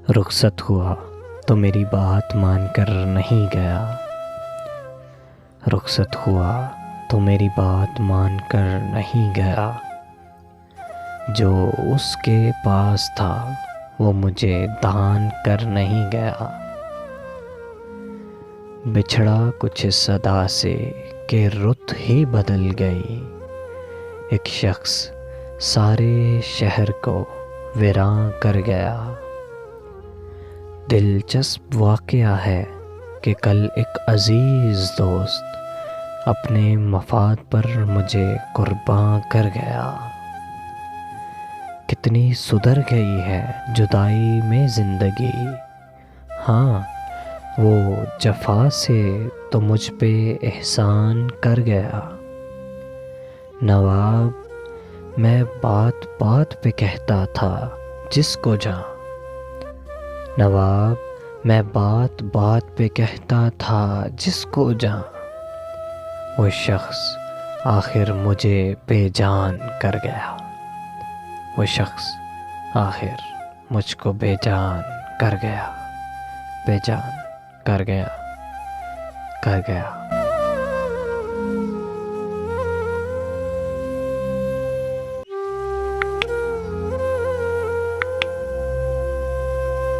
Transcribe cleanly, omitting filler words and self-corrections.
رخصت ہوا تو میری بات مان کر نہیں گیا، رخصت ہوا تو میری بات مان کر نہیں گیا، جو اس کے پاس تھا وہ مجھے دان کر نہیں گیا۔ بچھڑا کچھ اس صدا سے کہ رت ہی بدل گئی، ایک شخص سارے شہر کو ویراں کر گیا۔ دلچسپ واقعہ ہے کہ کل ایک عزیز دوست اپنے مفاد پر مجھے قرباں کر گیا۔ کتنی سدھر گئی ہے جدائی میں زندگی، ہاں وہ جفا سے تو مجھ پہ احسان کر گیا۔ نواب میں بات بات پہ کہتا تھا جس کو جاں، نواب میں بات بات پہ کہتا تھا جس کو جاں، وہ شخص آخر مجھے بے جان کر گیا، وہ شخص آخر مجھ کو بے جان کر گیا، بے جان کر گیا، کر گیا۔